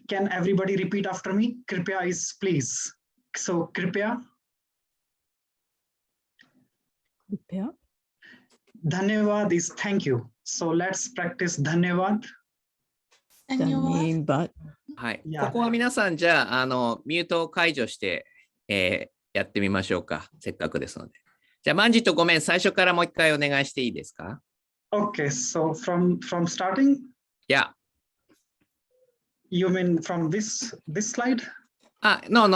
can everybody repeat after me? Kripya is please. So Kripya. Kripya. Dhanyavad is thank you. So let's practice Dhanyavad. Dhanyavad. はい。 Yeah. ここは皆さん、じゃあ、ミュートを解除して、やってみましょうか。せっかくですので。じゃあ、マンジットごめん、最初からもう一回お願いしていいですか？ Okay, so from starting? Yeah. You mean from this slide? No,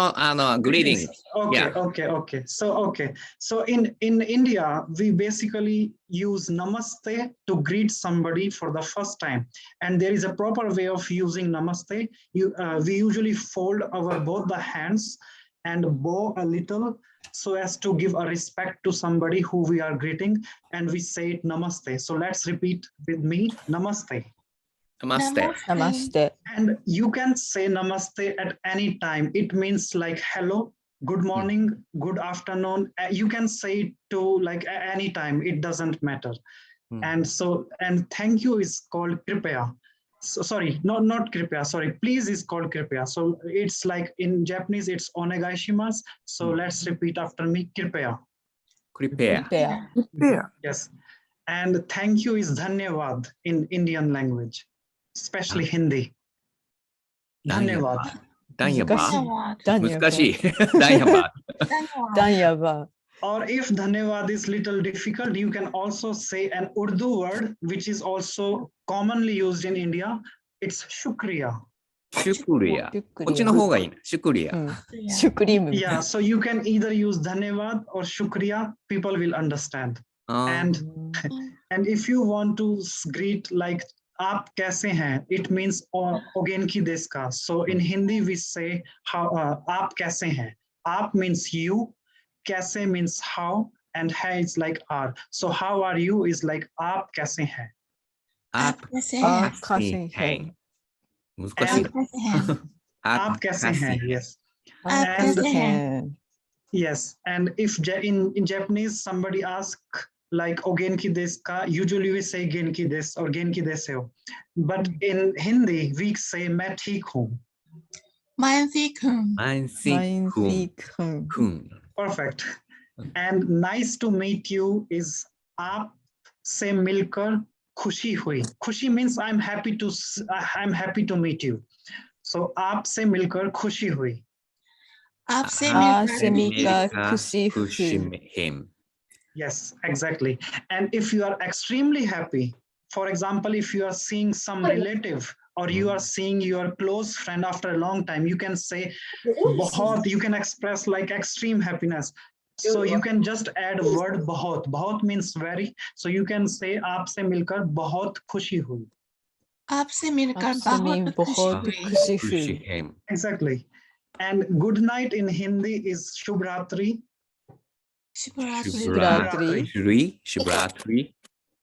greeting. Okay, Yeah. okay. So in India, we basically use namaste to greet somebody for the first time, and there is a proper way of using namaste. We usually fold our both the hands and bow a little so as to give a respect to somebody who we are greeting, and we say it namaste. So let's repeat with me, namaste. Namaste. Namaste. And you can say namaste at any time. It means like hello, good morning, good afternoon. You can say it to like any time. It doesn't matter. And thank you is called kripya. So, sorry, not kripya. Sorry, please is called kripya. So it's like in Japanese, it's onegaishimasu. So let's repeat after me, kripya. Kripya. Kripya. Yes. And thank you is dhanyavad in Indian language, especially Hindi. Dhanyavad. Dhanyavad. Dhanyavad. 難しい。Dhanyavad. Dhanyavad. Or if dhanyavad is little difficult, you can also say an Urdu word, which is also commonly used in India. It's shukriya. Shukriya. こっちの方がいいな。Shukriya. シュクリーム。 Yeah, so you can either use dhanyavad or shukriya. People will understand. And if you want to greet like aap kaise hain, it means ogen ki deska. So in Hindi we say how aap kaise hain. Aap means you, kaise means how, and hai is like are. So how are you is like aap kaise hain. Aap kaise hain. 難しい。Aap kaise hain, yes. And Yes, and if in Japanese somebody asks like ogenki desu ka, usually we say genki desu or genki desu. But in Hindi we say main theek hoon. Kun. Perfect. And nice to meet you is aap se milkar khushi hui. Khushi means I'm happy to meet you. So aap se milkar khushi hui. Yes, exactly. And if you are extremely happy, for example, if you are seeing some relative or you are seeing your close friend after a long time, you can say bahut, you can express like extreme happiness. So you can just add word bahut. Bahut means very. So you can say aapse milkar bahut khushi hui. Exactly. And good night in Hindi is Shubhratri. Shubhratri.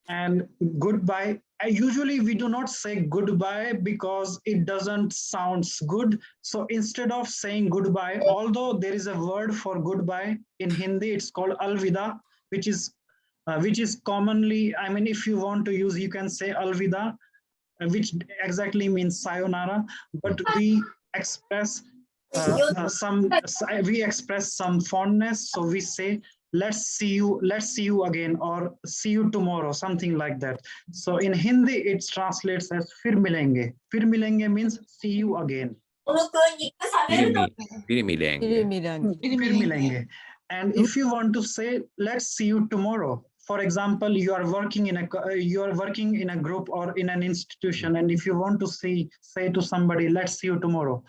And goodbye. Usually we do not say goodbye because it doesn't sound good. So instead of saying goodbye, although there is a word for goodbye in Hindi, it's called alvida, which is commonly, I mean, if you want to use, you can say alvida, which exactly means sayonara, but we express some fondness, so we say let's see you again, or see you tomorrow, something like that. So in Hindi it translates as fir milenge. Fir milenge means see you again. Fir milenge. And if you want to say let's see you tomorrow, for example, you are working in a group or in an institution, and if you want to say to somebody let's see you tomorrow,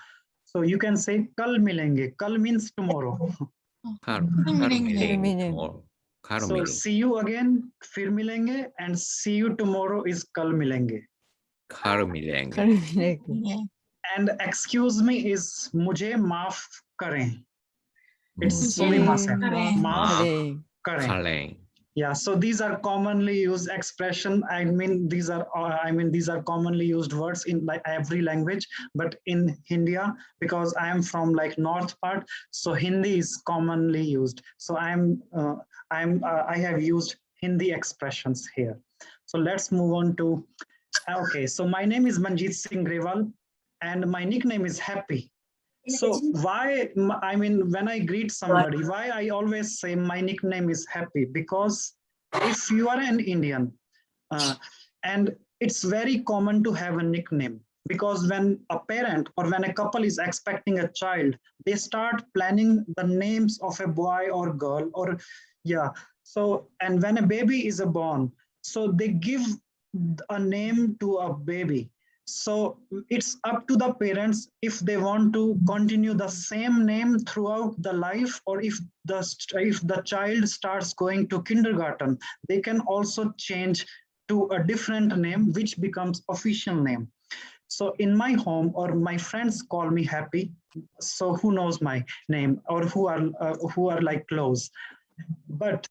so you can say kal milenge. Kal means tomorrow. So see you again, fir milenge, and see you tomorrow is kal milenge. And excuse me is mujhe maaf karen. It's maaf karen. Yeah, so these are commonly used expression. I mean, these are commonly used words in like every language, but in India, because I am from like north part, so Hindi is commonly used. So I have used Hindi expressions here. So let's move on to, okay, so my name is Manjit Singh Grewal, and my nickname is Happy. So why, I mean, when I greet somebody, why I always say my nickname is Happy? Because if you are an Indian, and it's very common to have a nickname, because when a parent or when a couple is expecting a child, they start planning the names of a boy or girl, or yeah. So, and when a baby is born, so they give a name to a baby. So it's up to the parents if they want to continue the same name throughout the life, or if the child starts going to kindergarten, they can also change to a different name, which becomes official name. So in my home, or my friends call me Happy. So who knows my name, or who are like close. But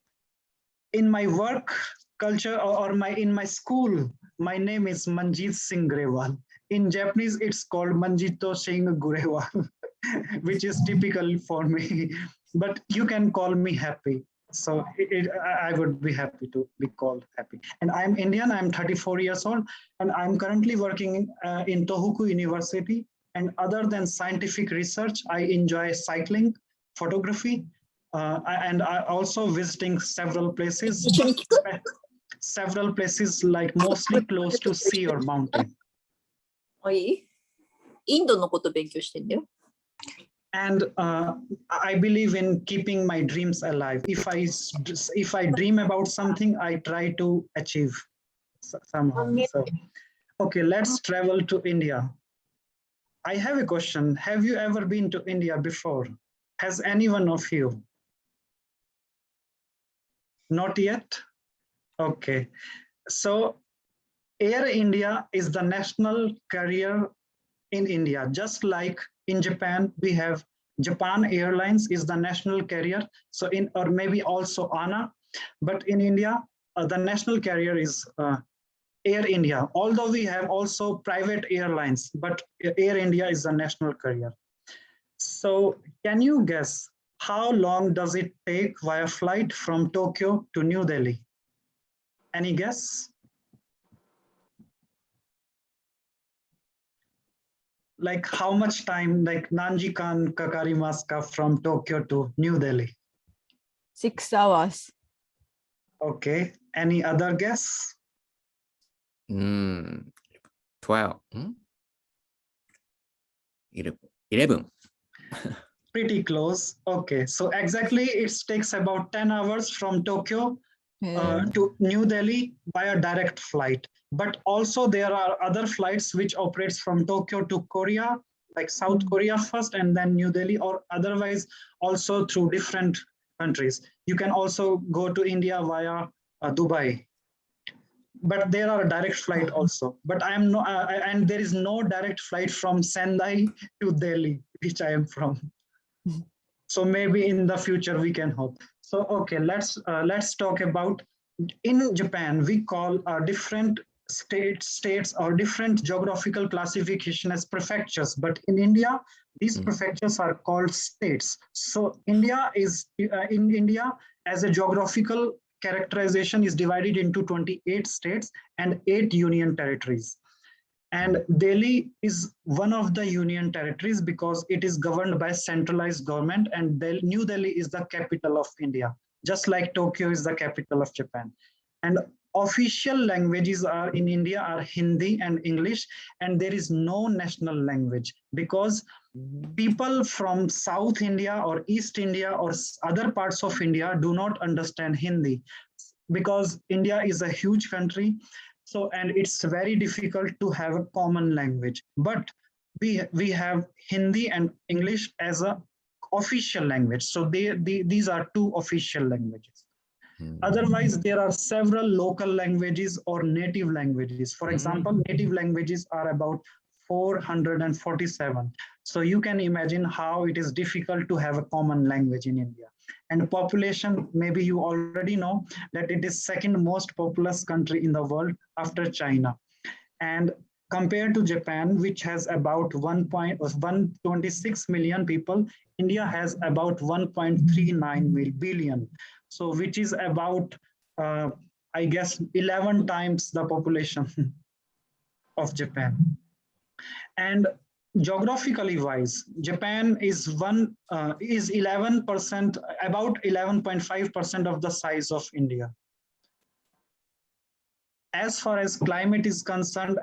in my work culture, or in my school, my name is Manjit Singh Grewal. In Japanese, it's called Manjito Singh Grewal, which is typical for me. But you can call me Happy. So I would be happy to be called Happy. And I'm Indian, I'm 34 years old, and I'm currently working in Tohoku University. And other than scientific research, I enjoy cycling, photography, and I also visiting several places, like mostly close to sea or mountain. インドのこと勉強してんだよ。And I believe in keeping my dreams alive. If I dream about something, I try to achieve somehow. So, okay, let's travel to India. I have a question. Have you ever been to India before? Has any one of you? Not yet? Okay. So Air India is the national carrier in India. Just like in Japan, we have Japan Airlines is the national carrier. So or maybe also ANA, but in India, the national carrier is Air India. Although we have also private airlines, but Air India is the national carrier. So can you guess how long does it take via flight from Tokyo to New Delhi? Any guess? Like how much time, like Nanjikan Kakarimaska from Tokyo to New Delhi? 6 hours. Okay. Any other guess? 12. 11. Pretty close. Okay. So exactly it takes about 10 hours from Tokyo to New Delhi by a direct flight. But also there are other flights which operates from Tokyo to Korea, like South Korea first and then New Delhi, or otherwise also through different countries. You can also go to India via Dubai. But there are a direct flight also. But I am no, and there is no direct flight from Sendai to Delhi, which I am from. So maybe in the future we can hope. So okay, let's talk about, in Japan we call different states or different geographical classification as prefectures, but in India these prefectures are called states. So India is in India as a geographical characterization is divided into 28 states and 8 union territories. And Delhi is one of the union territories because it is governed by centralized government, and New Delhi is the capital of India, just like Tokyo is the capital of Japan. And official languages are in India are Hindi and English, and there is no national language because people from South India or East India or other parts of India do not understand Hindi because India is a huge country. So, and it's very difficult to have a common language, but we have Hindi and English as a official language. So these are two official languages. Otherwise, there are several local languages or native languages. For example, native languages are about 447. So you can imagine how it is difficult to have a common language in India. And population, maybe you already know that it is second most populous country in the world after China. And compared to Japan, which has about 126 million people, India has about 1.39 billion. So which is about, I guess, 11 times the population of Japan. And geographically wise, Japan is 11%, about 11.5% of the size of India. As far as climate is concerned,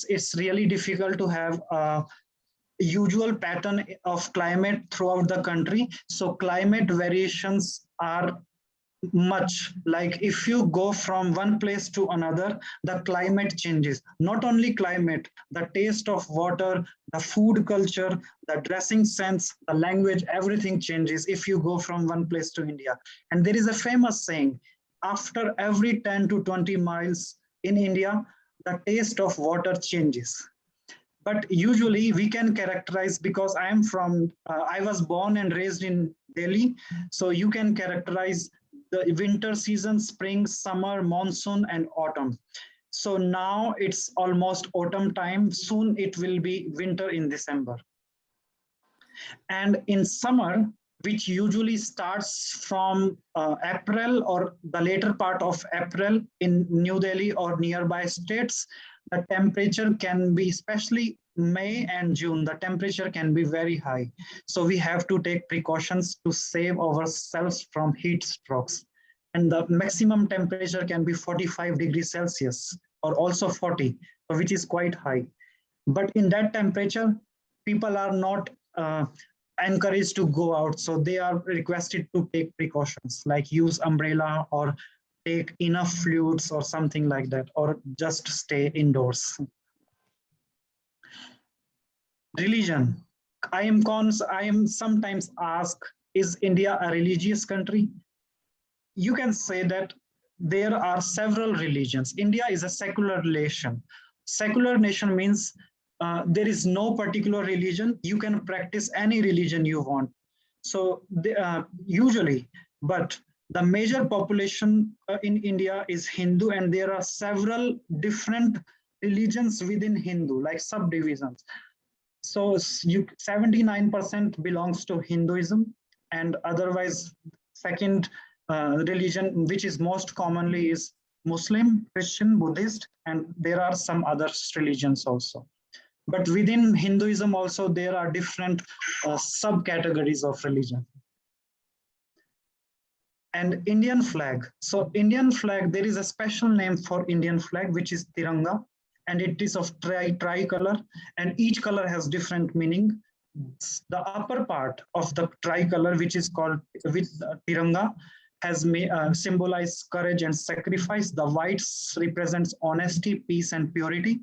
it's really difficult to have a usual pattern of climate throughout the country. So climate variations are much. Like if you go from one place to another, the climate changes. Not only climate, the taste of water, the food culture, the dressing sense, the language, everything changes if you go from one place to India. And there is a famous saying, after every 10 to 20 miles in India, the taste of water changes. But usually we can characterize, because I was born and raised in Delhi, so you can characterize the winter season, spring, summer, monsoon, and autumn. So now it's almost autumn time. Soon it will be winter in December. And in summer, which usually starts from April or the later part of April in New Delhi or nearby states, the temperature can be, especially May and June, the temperature can be very high. So we have to take precautions to save ourselves from heat strokes. And the maximum temperature can be 45 degrees Celsius or also 40, which is quite high. But in that temperature, people are not encouraged to go out. So they are requested to take precautions, like use umbrella or take enough fluids or something like that, or just stay indoors. Religion. I am sometimes asked, is India a religious country? You can say that there are several religions. India is a secular nation. Secular nation means there is no particular religion. You can practice any religion you want. So usually, but the major population in India is Hindu, and there are several different religions within Hindu, like subdivisions. So 79% belongs to Hinduism, and otherwise second religion, which is most commonly, is Muslim, Christian, Buddhist, and there are some other religions also. But within Hinduism also, there are different subcategories of religion. And Indian flag. So Indian flag, there is a special name for Indian flag, which is Tiranga, and it is of tricolor, and each color has different meaning. The upper part of the tricolor, which is called Tiranga, has symbolized courage and sacrifice. The white represents honesty, peace, and purity,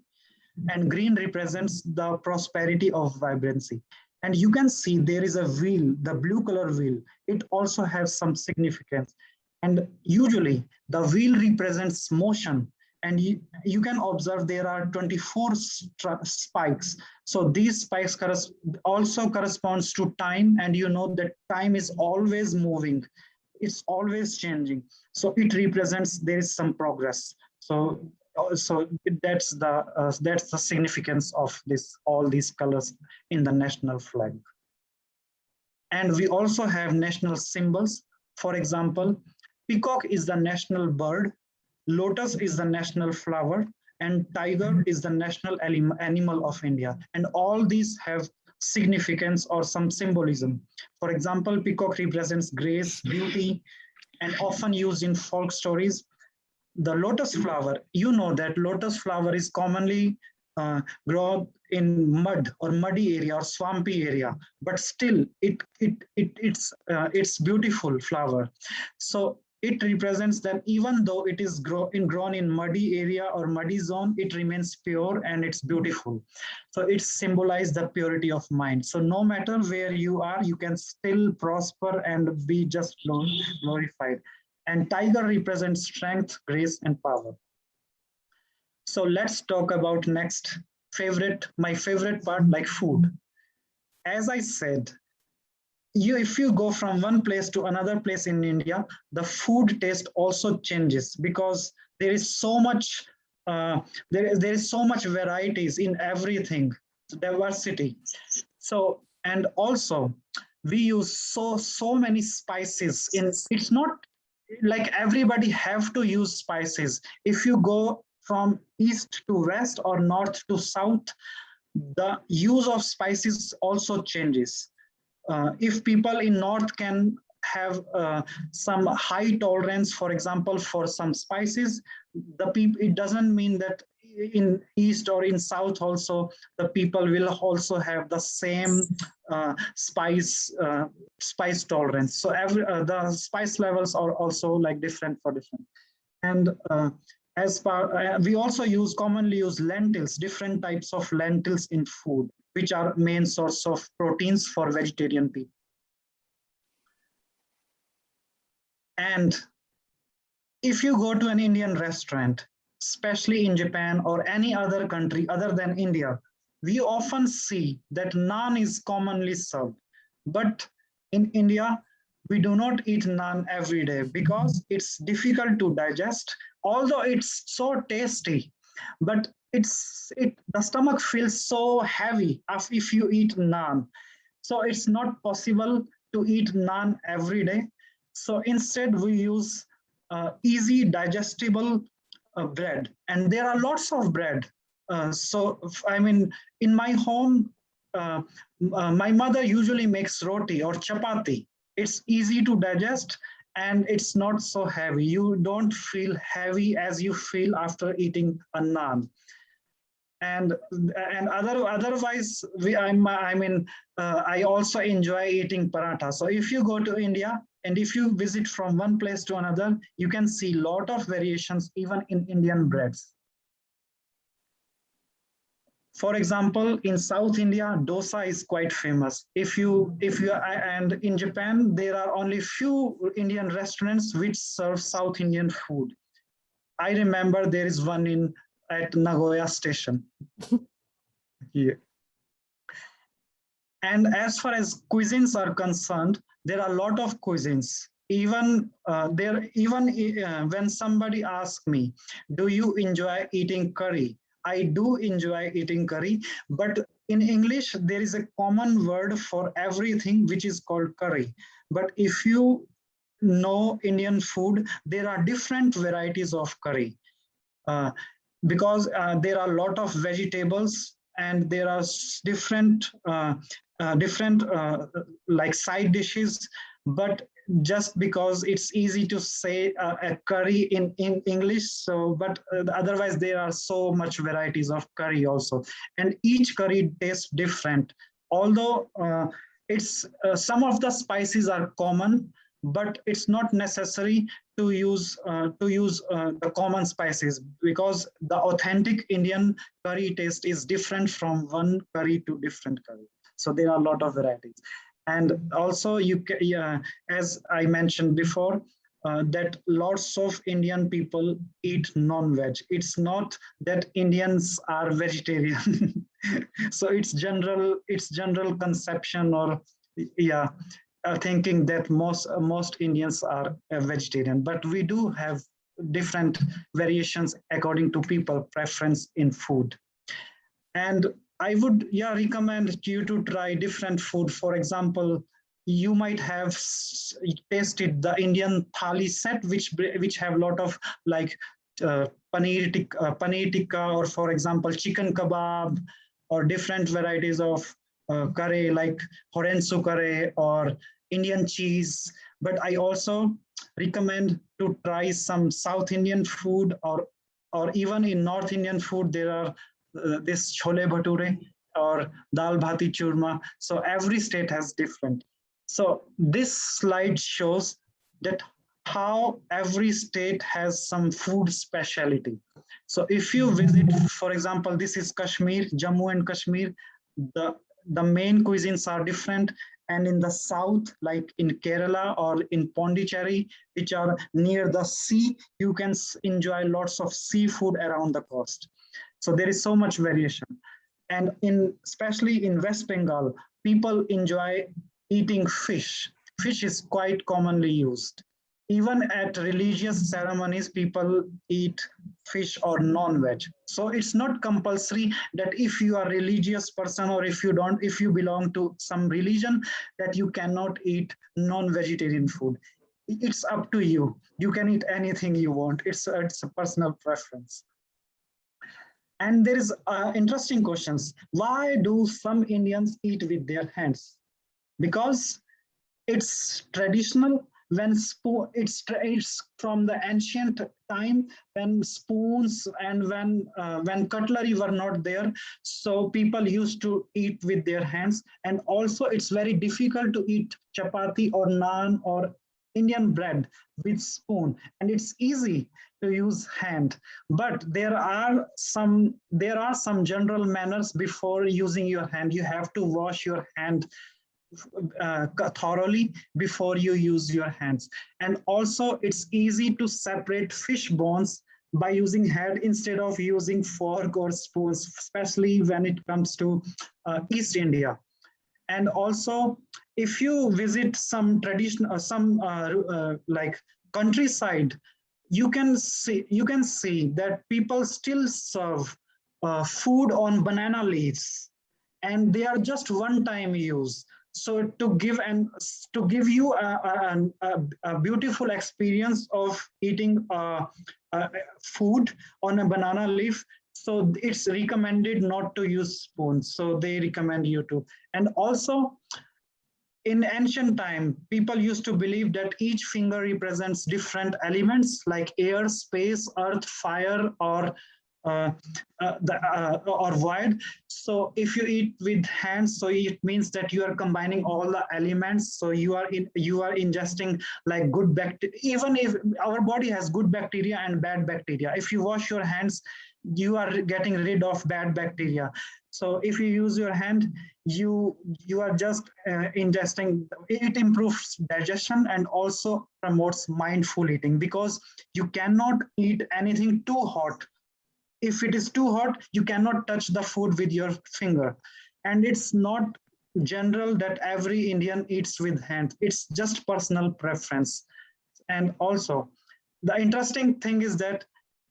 and green represents the prosperity of vibrancy. And you can see there is a wheel, the blue color wheel. It also has some significance. And usually the wheel represents motion. And you can observe there are 24 spikes. So these spikes also corresponds to time. And you know that time is always moving. It's always changing. So it represents there is some progress. So that's the significance of all these colors in the national flag. And we also have national symbols. For example, peacock is the national bird, lotus is the national flower, and tiger is the national animal of India. And all these have significance or some symbolism. For example, peacock represents grace, beauty, and often used in folk stories. The lotus flower, you know that lotus flower is commonly grown in mud or muddy area or swampy area, but still it's beautiful flower. So it represents that even though it is grown in muddy area or muddy zone, it remains pure and it's beautiful. So it symbolizes the purity of mind. So no matter where you are, you can still prosper and be just glorified. And tiger represents strength, grace, and power. So let's talk about next my favorite part, like food. As I said, if you go from one place to another place in India, the food taste also changes because there is so much there is so much varieties in everything, diversity. So, and also we use so many spices in, it's not like everybody have to use spices. If you go from east to west or north to south, the use of spices also changes. If people in North can have some high tolerance, for example, for some spices, it doesn't mean that in East or in South also the people will also have the same spice tolerance. So the spice levels are also like different for different. And we also commonly use lentils, different types of lentils in food, which are main source of proteins for vegetarian people. And if you go to an Indian restaurant, especially in Japan or any other country other than India, we often see that naan is commonly served. But in India, we do not eat naan every day because it's difficult to digest, although it's so tasty, but the stomach feels so heavy if you eat naan. So it's not possible to eat naan every day. So instead we use easy digestible bread, and there are lots of bread. So I mean, in my home, my mother usually makes roti or chapati. It's easy to digest and it's not so heavy. You don't feel heavy as you feel after eating a naan. And otherwise, I also enjoy eating paratha. So if you go to India and if you visit from one place to another, you can see a lot of variations even in Indian breads. For example, in South India, dosa is quite famous. And in Japan, there are only few Indian restaurants which serve South Indian food. I remember there is one at Nagoya station. Yeah. And as far as cuisines are concerned, there are a lot of cuisines. Even when somebody asks me, do you enjoy eating curry? I do enjoy eating curry, but in English, there is a common word for everything which is called curry. But if you know Indian food, there are different varieties of curry. Because there are a lot of vegetables and there are different like side dishes, but just because it's easy to say a curry in English, so but otherwise there are so much varieties of curry also, and each curry tastes different. Although it's some of the spices are common, but it's not necessary to use the common spices, because the authentic Indian curry taste is different from one curry to different curry. So there are a lot of varieties. And also, as I mentioned before, that lots of Indian people eat non-veg. It's not that Indians are vegetarian. So it's general conception, or thinking that most Indians are vegetarian. But we do have different variations according to people preference in food. And I would recommend you to try different food. For example, you might have tasted the Indian thali set, which have a lot of like paneer tikka, or for example, chicken kebab, or different varieties of curry like horensu curry or Indian cheese. But I also recommend to try some South Indian food, or even in North Indian food, there are this chole bhature or dal bhati churma. So every state has different. So this slide shows that how every state has some food specialty. So if you visit, for example, this is Kashmir, Jammu and Kashmir, the main cuisines are different. And in the south, like in Kerala or in Pondicherry, which are near the sea, you can enjoy lots of seafood around the coast. So there is so much variation. And especially in West Bengal, people enjoy eating fish. Fish is quite commonly used. Even at religious ceremonies, people eat fish or non-veg. So it's not compulsory that if you are a religious person, or if you belong to some religion, that you cannot eat non-vegetarian food. It's up to you. You can eat anything you want. It's a personal preference. And there is interesting questions. Why do some Indians eat with their hands? Because it's traditional. When it's from the ancient time when spoons and when cutlery were not there, so people used to eat with their hands. And also it's very difficult to eat chapati or naan or Indian bread with spoon, and it's easy to use hand. But there are some general manners before using your hand. You have to wash your hand thoroughly before you use your hands. And also it's easy to separate fish bones by using hand instead of using fork or spoons, especially when it comes to East India. And also if you visit some tradition or some like countryside, you can see that people still serve food on banana leaves, and they are just one time use. So to give you a beautiful experience of eating food on a banana leaf, so it's recommended not to use spoons. So they recommend you to. And also in ancient time, people used to believe that each finger represents different elements like air, space, earth, fire, or void. So if you eat with hands, so it means that you are combining all the elements. So you are ingesting like good bacteria. Even if our body has good bacteria and bad bacteria, if you wash your hands, you are getting rid of bad bacteria. So if you use your hand, you are just ingesting. It improves digestion and also promotes mindful eating, because you cannot eat anything too hot. If it is too hot, you cannot touch the food with your finger. And it's not general that every Indian eats with hands. It's just personal preference. And also, the interesting thing is that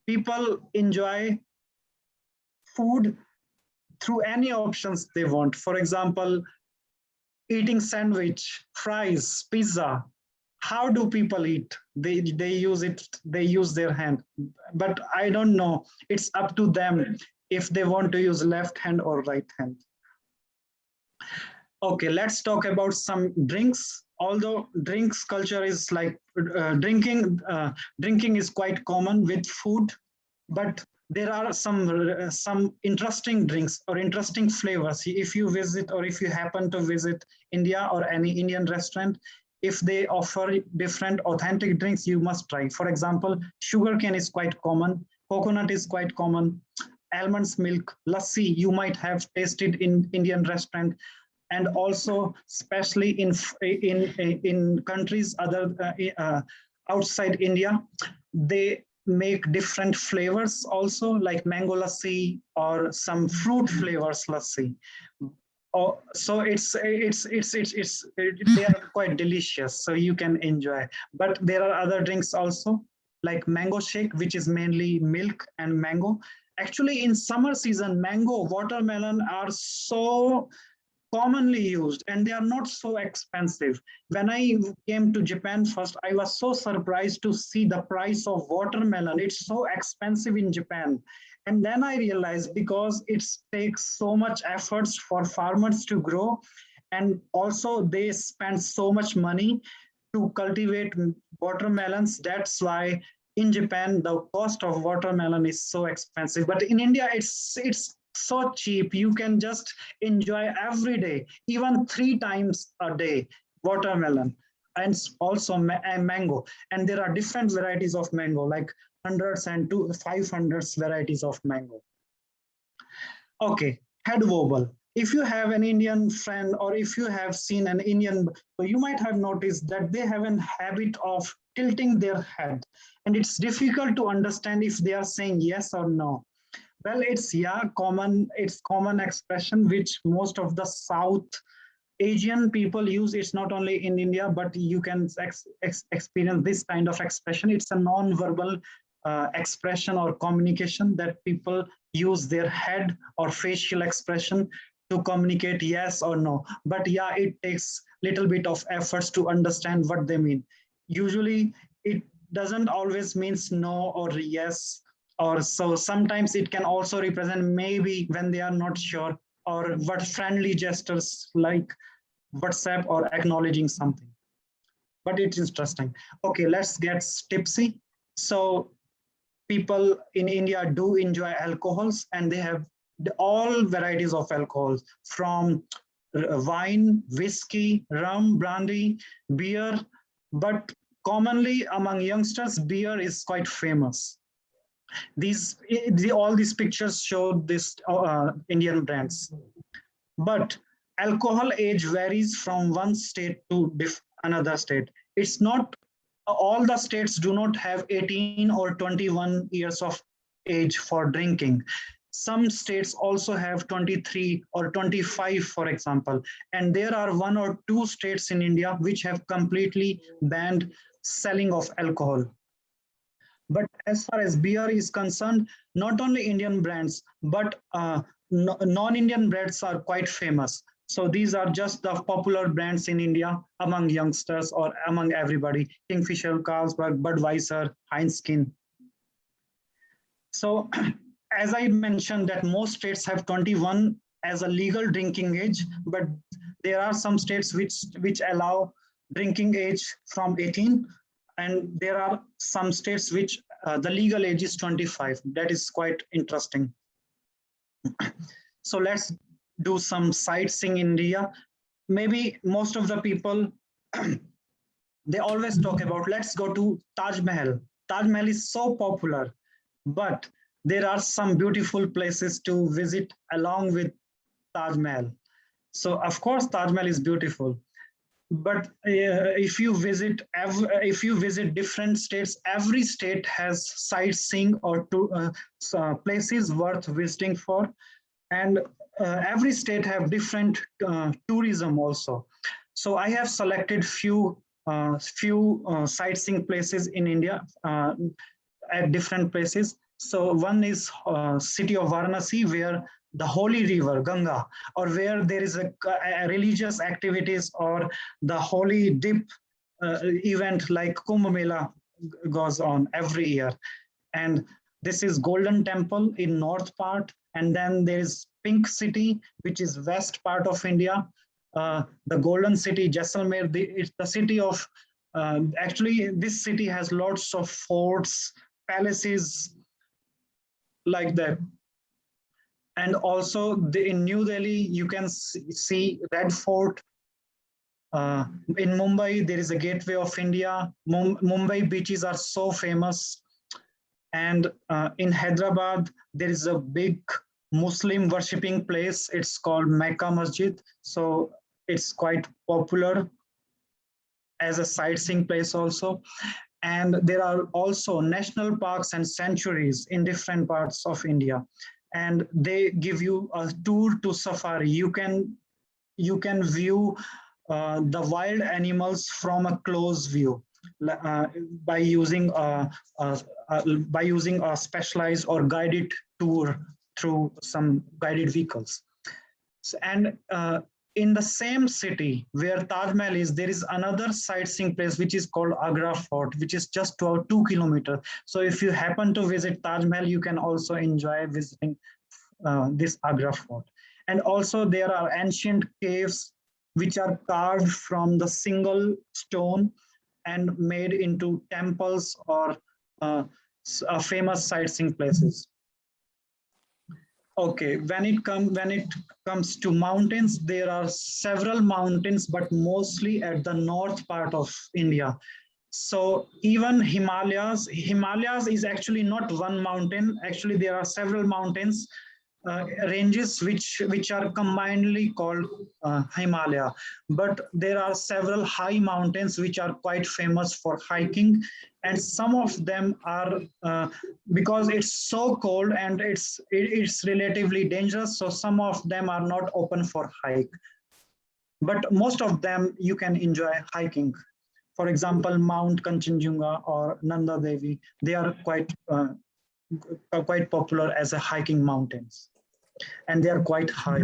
people enjoy food through any options they want. For example, eating sandwich, fries, pizza. How do people eat? They use their hand. But I don't know. It's up to them if they want to use left hand or right hand. Okay, let's talk about some drinks. Although drinks culture is like drinking is quite common with food, but there are some interesting drinks or interesting flavors. If you visit or if you happen to visit India or any Indian restaurant, if they offer different authentic drinks, you must try. For example, sugarcane is quite common, coconut is quite common, almonds milk, lassi you might have tasted in Indian restaurant. And also, especially in countries other outside India, they make different flavors also, like mango lassi or some fruit flavors lassi. Oh, so they are quite delicious, so you can enjoy. But there are other drinks also, like mango shake, which is mainly milk and mango. Actually, in summer season, mango, watermelon are so commonly used, and they are not so expensive. When I came to Japan first, I was so surprised to see the price of watermelon. It's so expensive in Japan. And then I realized because it takes so much efforts for farmers to grow, and also they spend so much money to cultivate watermelons. That's why in Japan, the cost of watermelon is so expensive. But in India, it's so cheap. You can just enjoy every day, even 3 times a day, watermelon, and also mango. And there are different varieties of mango, like hundreds and 500 varieties of mango. Okay, head wobble. If you have an Indian friend or if you have seen an Indian, so you might have noticed that they have a habit of tilting their head. And it's difficult to understand if they are saying yes or no. Well, it's common expression which most of the South Asian people use. It's not only in India, but you can experience this kind of expression. It's a non-verbal expression or communication that people use their head or facial expression to communicate yes or no. But it takes little bit of efforts to understand what they mean. Usually, it doesn't always means no or yes or so sometimes it can also represent maybe when they are not sure, or what friendly gestures like WhatsApp or acknowledging something. But it's interesting. Okay, let's get tipsy. So people in India do enjoy alcohols, and they have all varieties of alcohols, from wine, whiskey, rum, brandy, beer. But commonly among youngsters, beer is quite famous. All these pictures show this Indian brands. But alcohol age varies from one state to another state. It's not all the states do not have 18 or 21 years of age for drinking. Some states also have 23 or 25, for example. And there are 1 or 2 states in India which have completely banned selling of alcohol. But as far as beer is concerned, not only Indian brands, but non-Indian brands are quite famous. So these are just the popular brands in India among youngsters or among everybody: Kingfisher, Carlsberg, Budweiser, Heineken. So as I mentioned that most states have 21 as a legal drinking age, but there are some states which allow drinking age from 18. And there are some states which the legal age is 25. That is quite interesting. So let's do some sightseeing in India. Maybe most of the people, they always talk about, let's go to Taj Mahal. Taj Mahal is so popular, but there are some beautiful places to visit along with Taj Mahal. So of course, Taj Mahal is beautiful. But if you visit different states, every state has sightseeing or places worth visiting for, and every state have different tourism also. So I have selected few sightseeing places in India at different places. So one is city of Varanasi, where the Holi river, Ganga, or where there is a religious activities, or the Holi dip event like Kumbh Mela goes on every year. And this is Golden Temple in north part. And then there is Pink City, which is west part of India. The Golden City, Jaisalmer, it's the city of, actually this city has lots of forts, palaces like that. And also in New Delhi, you can see Red Fort. In Mumbai, there is a Gateway of India. Mumbai beaches are so famous. And in Hyderabad, there is a big Muslim worshipping place. It's called Mecca Masjid. So it's quite popular as a sightseeing place also. And there are also national parks and sanctuaries in different parts of India. And they give you a tour to safari. You can view the wild animals from a close view by using a specialized or guided tour through some guided vehicles. And in the same city where Taj Mahal is, there is another sightseeing place which is called Agra Fort, which is just 2 kilometers. So if you happen to visit Taj Mahal, you can also enjoy visiting this Agra Fort. And also there are ancient caves which are carved from the single stone and made into temples or famous sightseeing places. Okay, when it comes to mountains, there are several mountains, but mostly at the north part of India. So even Himalayas is actually not one mountain. Actually, there are several mountains ranges which are combinedly called Himalaya. But there are several high mountains which are quite famous for hiking, and some of them are because it's so cold and it's relatively dangerous. So some of them are not open for hike, but most of them you can enjoy hiking. For example, Mount Kanchenjunga or Nanda Devi, they are quite popular as a hiking mountains. And they are quite high,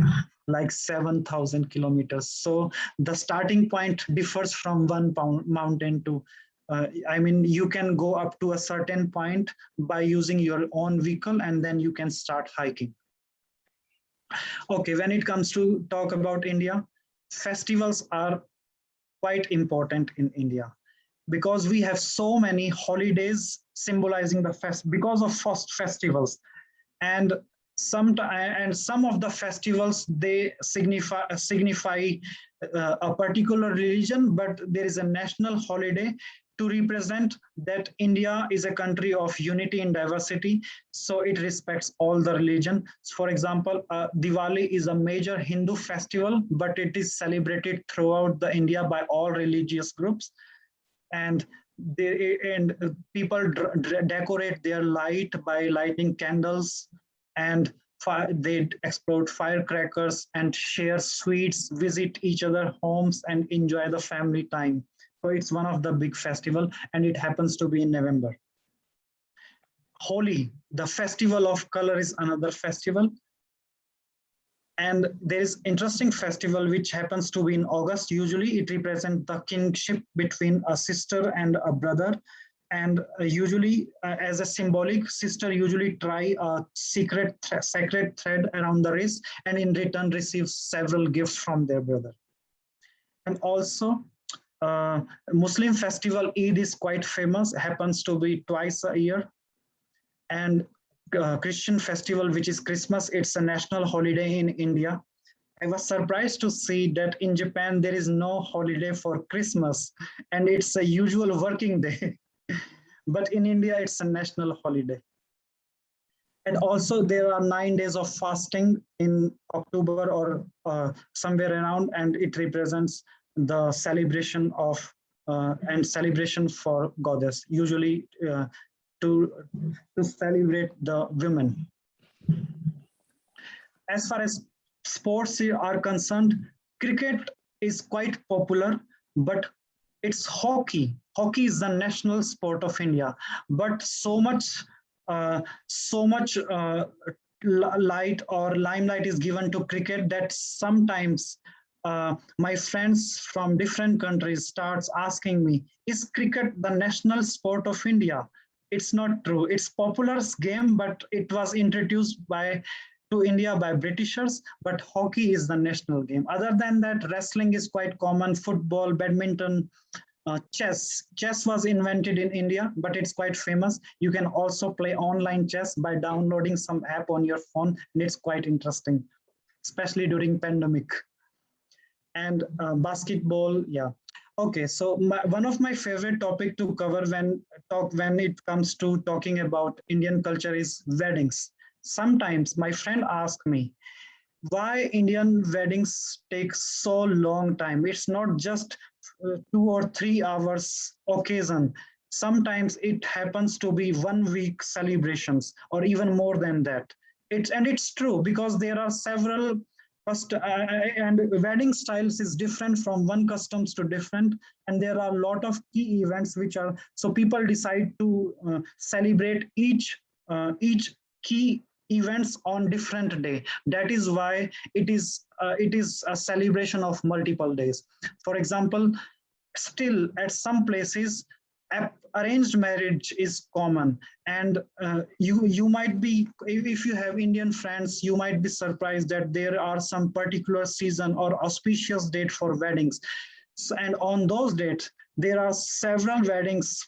like 7,000 kilometers. So the starting point differs from one mountain to I mean, you can go up to a certain point by using your own vehicle, and then you can start hiking. Okay, when it comes to talk about India, festivals are quite important in India because we have so many holidays symbolizing the because of first festivals, and some of the festivals they signify a particular religion, but there is a national holiday to represent that India is a country of unity and diversity, so it respects all the religion. For example, Diwali is a major Hindu festival, but it is celebrated throughout the India by all religious groups, and people decorate their light by lighting candles, and they explode firecrackers and share sweets, visit each other homes, and enjoy the family time. So it's one of the big festival, and it happens to be in November. Holi, the festival of color, is another festival. And there is interesting festival which happens to be in August. Usually it represents the kinship between a sister and a brother. And usually as a symbolic, sister usually tie a sacred thread around the wrist, and in return receives several gifts from their brother. And also Muslim festival Eid is quite famous, happens to be twice a year. And Christian festival, which is Christmas, it's a national holiday in India. I was surprised to see that in Japan, there is no holiday for Christmas, and it's a usual working day. But in India, it's a national holiday. And also there are 9 days of fasting in October or somewhere around, and it represents the celebration of and celebration for goddess, usually to celebrate the women. As far as sports are concerned, cricket is quite popular, but it's hockey. Hockey is the national sport of India, but so much light or limelight is given to cricket that sometimes my friends from different countries starts asking me, is cricket the national sport of India? It's not true. It's popular game, but it was introduced to India by Britishers, but hockey is the national game. Other than that, wrestling is quite common, football, badminton, chess. Chess was invented in India, but it's quite famous. You can also play online chess by downloading some app on your phone, and it's quite interesting, especially during pandemic. And basketball, yeah. Okay, so one of my favorite topic to cover when it comes to talking about Indian culture is weddings. Sometimes my friend asks me, why Indian weddings take so long time? It's not just 2 or 3 hours occasion. Sometimes it happens to be 1 week celebrations or even more than that. It's true because there are several and wedding styles is different from one customs to different, and there are a lot of key events which are, so people decide to celebrate each key events on different day. That is why it is a celebration of multiple days. For example, still at some places arranged marriage is common, and you might be, if you have Indian friends, you might be surprised that there are some particular season or auspicious date for weddings. So, and on those dates there are several weddings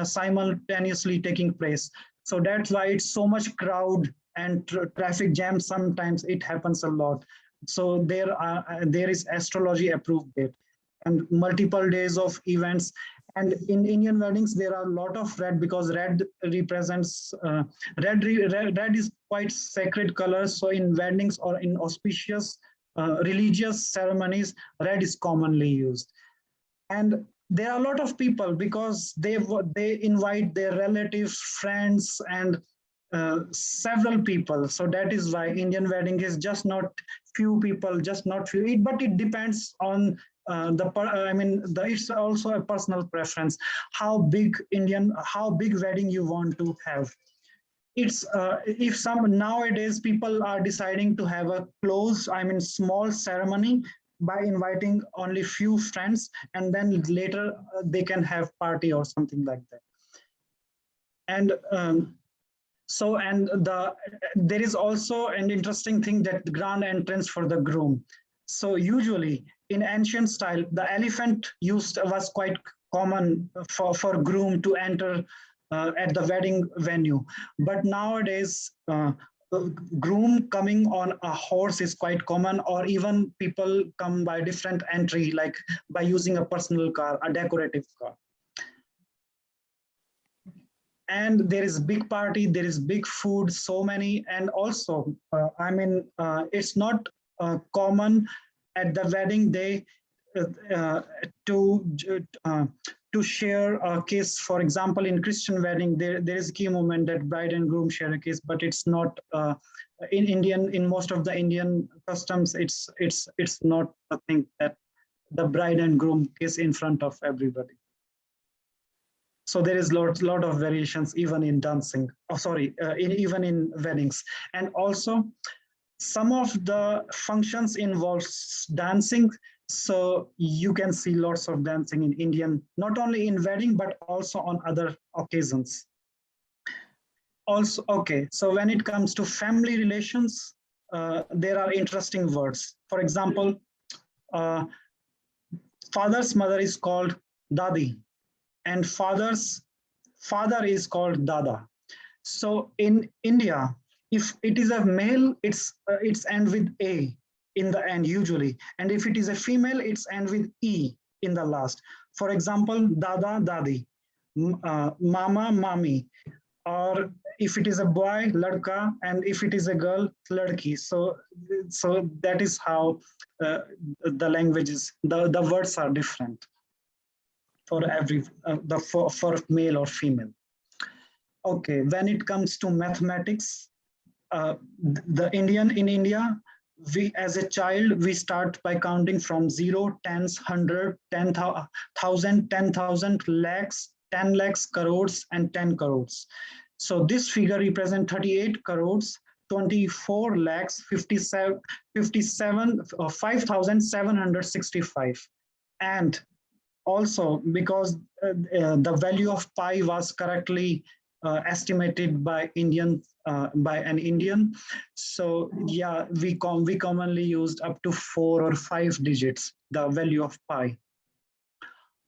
simultaneously taking place. So that's why it's so much crowd and traffic jam. Sometimes it happens a lot. So there is astrology approved date and multiple days of events. And in Indian weddings, there are a lot of red because red represents, red is quite sacred color. So in weddings or in auspicious religious ceremonies, red is commonly used. And there are a lot of people because they invite their relatives, friends, and several people. So that is why Indian wedding is just not few people, just not few, but it depends on it's also a personal preference, how big wedding you want to have. It's nowadays people are deciding to have a small ceremony, by inviting only few friends, and then later they can have party or something like that. And there is also an interesting thing, that the grand entrance for the groom. So usually in ancient style, the elephant was quite common for groom to enter at the wedding venue. But nowadays, groom coming on a horse is quite common, or even people come by different entry, like by using a personal car, a decorative car. And there is big party, there is big food, so many. And also, it's not common at the wedding day to share a kiss. For example, in Christian wedding, there is a key moment that bride and groom share a kiss, but it's not in most of the Indian customs, it's not a thing that the bride and groom kiss in front of everybody. So there is lot of variations even in dancing. Even in weddings. And also, some of the functions involves dancing. So you can see lots of dancing in Indian, not only in wedding, but also on other occasions. Also, okay, so when it comes to family relations, there are interesting words. For example, father's mother is called Dadi, and father's father is called Dada. So in India, if it is a male, it's end with A in the end usually, and if it is a female, it's end with E in the last. For example, Dada, Dadi, Mama, Mami, or if it is a boy, Ladka, and if it is a girl, Ladki. So that is how the languages, the words are different for every for male or female. Okay, when it comes to mathematics, in India, we as a child, we start by counting from 0, tens, 100, 10,000, 10,000, lakhs, 10 lakhs, crores, and 10 crores. So this figure represents 38 crores, 24 lakhs, 5,765. And also, because the value of pi was correctly estimated by an Indian, so yeah, we commonly used up to 4 or 5 digits, the value of pi.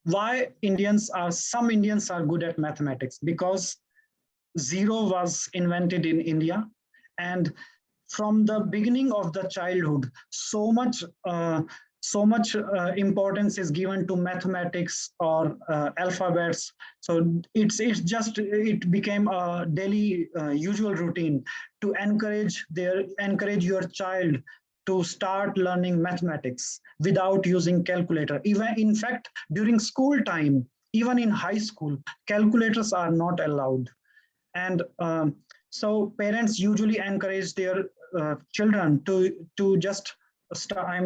Why some Indians are good at mathematics? Because zero was invented in India, and from the beginning of the childhood, so much importance is given to mathematics or alphabets. So it became a daily usual routine to encourage your child to start learning mathematics without using calculator. Even in fact, during school time, even in high school, calculators are not allowed. And so parents usually encourage their children to just start,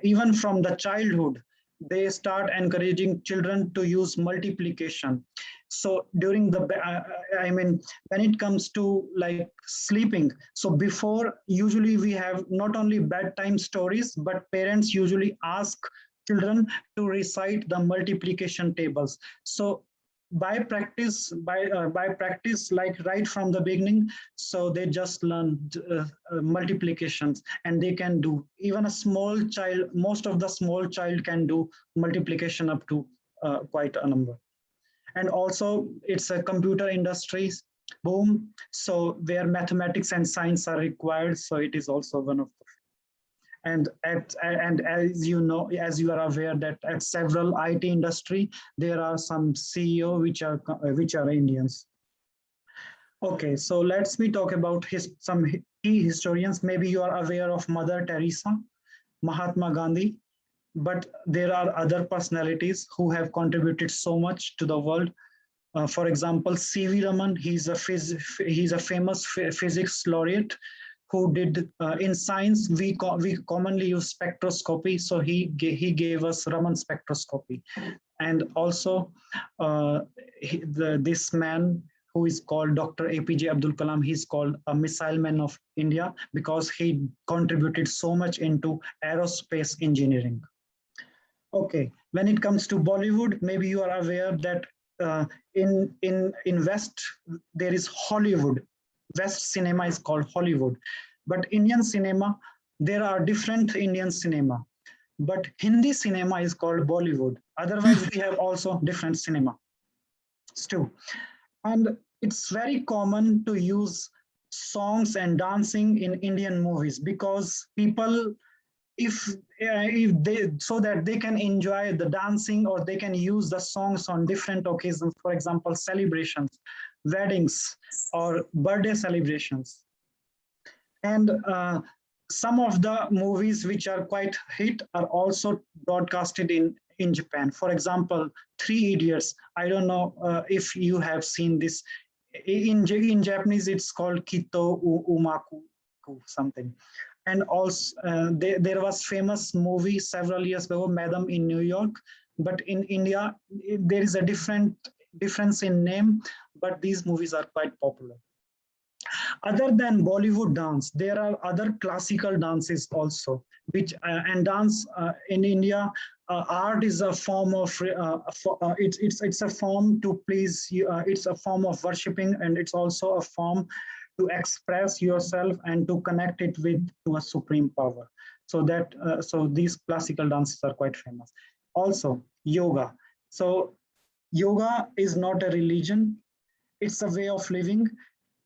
even from the childhood, they start encouraging children to use multiplication. So during when it comes to like sleeping, so before, usually we have not only bedtime stories, but parents usually ask children to recite the multiplication tables. So by practice, like right from the beginning, so they just learn multiplications, and they can do, even a small child, most of the small child can do multiplication up to quite a number. And also, it's a computer industry boom, so where mathematics and science are required, so it is also one of the. And as you know, as you are aware, that at several IT industry, there are some CEO which are Indians. Okay, so let's me talk about some key historians. Maybe you are aware of Mother Teresa, Mahatma Gandhi, but there are other personalities who have contributed so much to the world. For example, C.V. Raman, he's a famous physics laureate who did in science. We commonly use spectroscopy, so he gave us Raman spectroscopy. And also this man who is called Dr. APJ Abdul Kalam. He's called a missile man of India because he contributed so much into aerospace engineering. Okay, when it comes to Bollywood, maybe you are aware that in West, there is Hollywood. West cinema is called Hollywood. But Indian cinema, there are different Indian cinema. But Hindi cinema is called Bollywood. Otherwise, we have also different cinema too. And it's very common to use songs and dancing in Indian movies because people, if they, so that they can enjoy the dancing or they can use the songs on different occasions, for example, celebrations, weddings, or birthday celebrations. And some of the movies which are quite hit are also broadcasted in Japan. For example, Three Idiots. I don't know if you have seen this. In Japanese, it's called Kito Umaku something. And also, there was famous movie several years ago, Madam in New York. But in India, there is a difference in name, but these movies are quite popular. Other than Bollywood dance, there are other classical dances also, which and dance in India, art is a form of it's a form to please you. It's a form of worshiping, and it's also a form to express yourself and to connect it with to a supreme power. So that so these classical dances are quite famous. Also, yoga. So yoga is not a religion; it's a way of living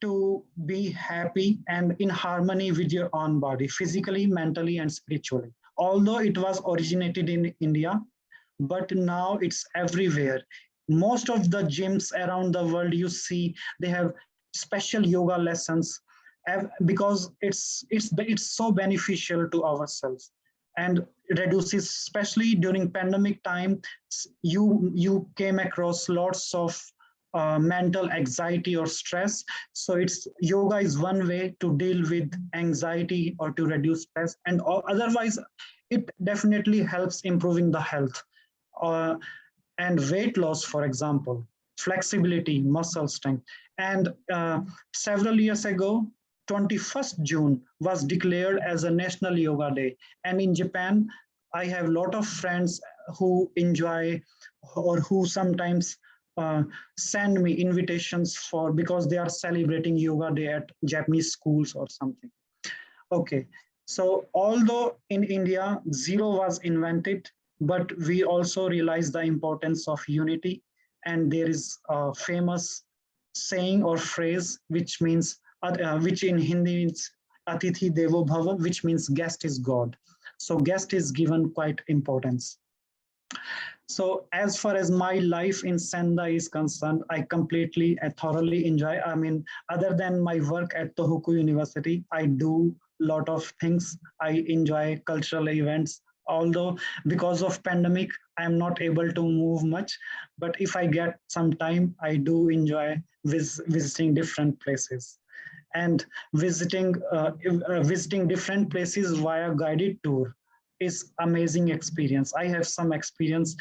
to be happy and in harmony with your own body, physically, mentally, and spiritually. Although it was originated in India, but now it's everywhere. Most of the gyms around the world you see, they have special yoga lessons because it's so beneficial to ourselves and reduces, especially during pandemic time, you came across lots of mental anxiety or stress. So it's yoga is one way to deal with anxiety or to reduce stress, and otherwise it definitely helps improving the health and weight loss, for example, flexibility, muscle strength. And several years ago, 21st June was declared as a National Yoga Day. And in Japan, I have a lot of friends who enjoy or who sometimes send me invitations for because they are celebrating Yoga Day at Japanese schools or something. Okay, so although in India, zero was invented, but we also realize the importance of unity. And there is a famous saying or phrase which means, which in Hindi means Atithi Devo Bhava, which means guest is God. So guest is given quite importance. So as far as my life in Sendai is concerned, I completely, thoroughly enjoy. I mean, other than my work at Tohoku University, I do a lot of things. I enjoy cultural events. Although because of pandemic, I'm not able to move much. But if I get some time, I do enjoy visiting different places. And visiting different places via guided tour is amazing experience. I have some experience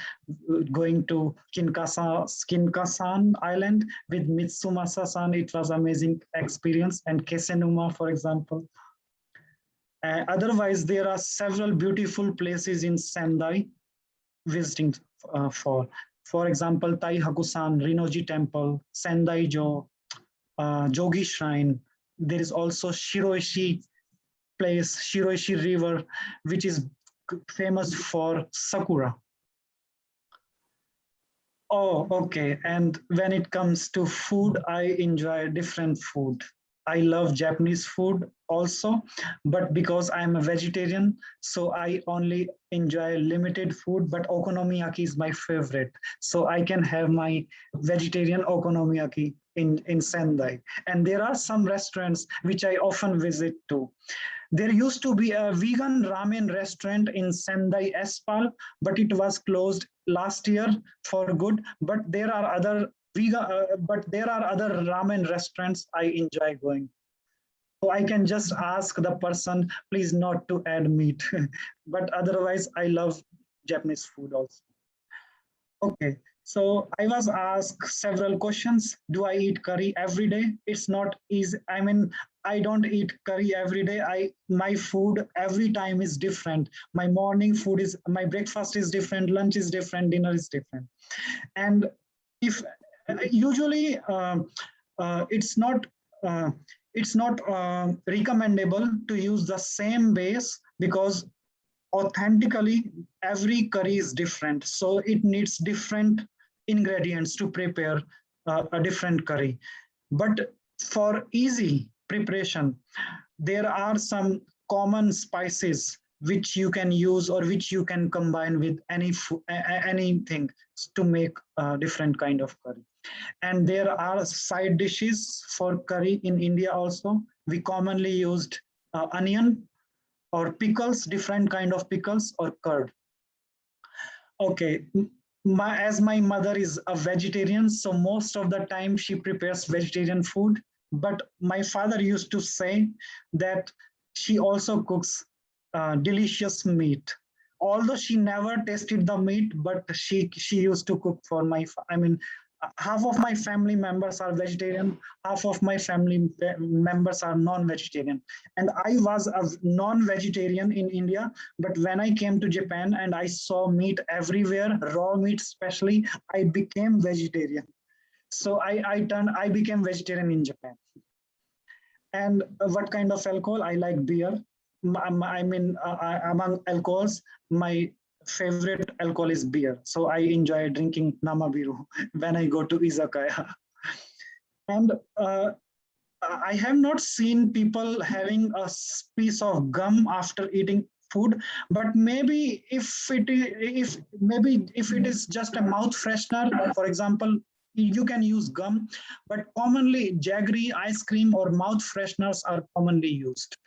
going to Kinkasan Island with Mitsumasa-san. It was amazing experience, and Kesenuma, for example. Otherwise, there are several beautiful places in Sendai visiting for example, Taihakusan, Rinoji Temple, Sendai-jo, Jogi Shrine. There is also Shiroishi place, Shiroishi River, which is famous for sakura. Oh, okay. And when it comes to food, I enjoy different food. I love Japanese food also, but because I'm a vegetarian, so I only enjoy limited food, but okonomiyaki is my favorite. So I can have my vegetarian okonomiyaki in Sendai. And there are some restaurants which I often visit too. There used to be a vegan ramen restaurant in Sendai Espal, but it was closed last year for good. But there are other ramen restaurants I enjoy going. So I can just ask the person, please not to add meat. But otherwise, I love Japanese food also. Okay, So I was asked several questions. Do I eat curry every day? It's not easy. I mean, I don't eat curry every day. My food every time is different. My morning food is, my breakfast is different, lunch is different, dinner is different. And if usually it's not recommendable to use the same base, because authentically every curry is different, so it needs different ingredients to prepare a different curry. But for easy preparation, there are some common spices which you can use or which you can combine with anything to make a different kind of curry. And there are side dishes for curry in India also. We commonly used onion or pickles, different kind of pickles, or curd. Okay, as my mother is a vegetarian, so most of the time she prepares vegetarian food. But my father used to say that she also cooks delicious meat. Although she never tasted the meat, but she used to cook for half of my family members are vegetarian, half of my family members are non-vegetarian. And I was a non-vegetarian in India, but when I came to Japan and I saw meat everywhere, raw meat especially, I became vegetarian. So I became vegetarian in Japan. And what kind of alcohol? I like beer. Among alcohols, my favorite alcohol is beer. So I enjoy drinking namabiru when I go to izakaya. And I have not seen people having a piece of gum after eating food, but maybe if it is just a mouth freshener, for example, you can use gum, but commonly jaggery, ice cream, or mouth fresheners are commonly used.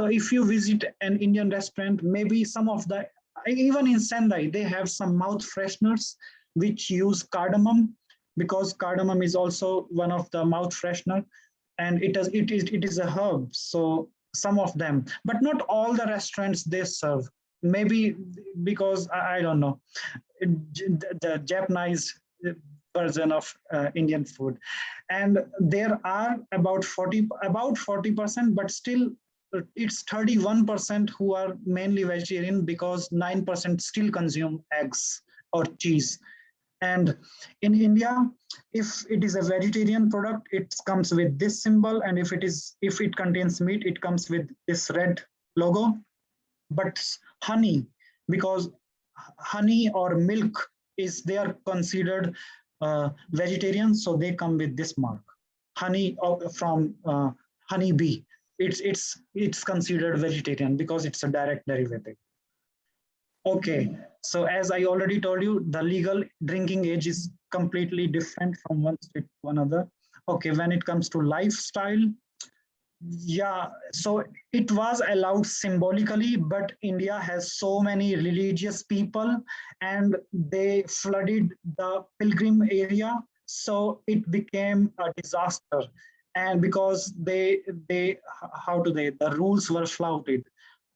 So if you visit an Indian restaurant, maybe some of the, even in Sendai, they have some mouth fresheners which use cardamom, because cardamom is also one of the mouth freshener, and it is a herb. So some of them, but not all the restaurants they serve. Maybe because I don't know, the Japanese version of Indian food, and there are about 40%, but still it's 31% who are mainly vegetarian, because 9% still consume eggs or cheese. And in India, if it is a vegetarian product, it comes with this symbol, and if it contains meat, it comes with this red logo. But honey, because honey or milk they are considered vegetarian, so they come with this mark. Honey from honey bee, it's considered vegetarian because it's a direct derivative. Okay, so as I already told you, the legal drinking age is completely different from one state to another. Okay, when it comes to lifestyle, yeah, so it was allowed symbolically, but India has so many religious people and they flooded the pilgrim area, so it became a disaster. And because the rules were flouted,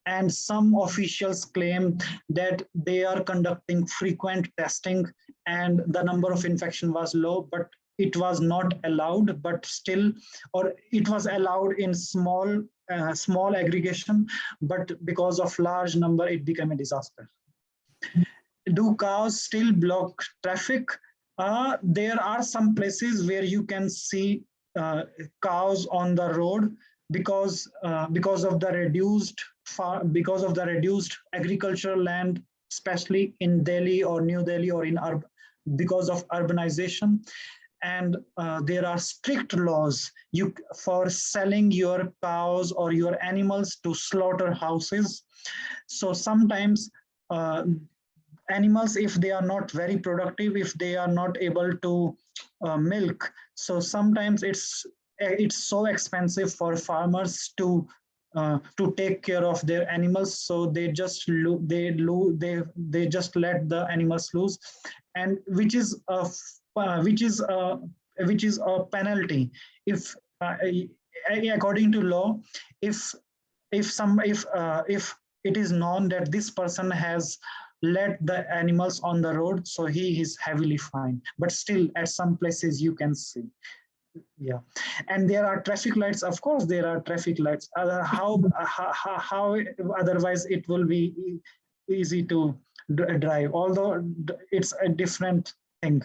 and some officials claim that they are conducting frequent testing and the number of infection was low, but it was not allowed, but still, or it was allowed in small aggregation, but because of large number, it became a disaster. Do cows still block traffic? There are some places where you can see cows on the road because of the reduced agricultural land, especially in Delhi or New Delhi or because of urbanization. And there are strict laws for selling your cows or your animals to slaughterhouses. So sometimes animals, if they are not very productive, if they are not able to milk, so sometimes it's so expensive for farmers to take care of their animals, so they just let the animals loose, and which is a penalty if according to law, if it is known that this person has let the animals on the road, so he is heavily fined. But still, at some places you can see. Yeah, and there are traffic lights. Of course, there are traffic lights. How otherwise it will be easy to drive? Although it's a different thing.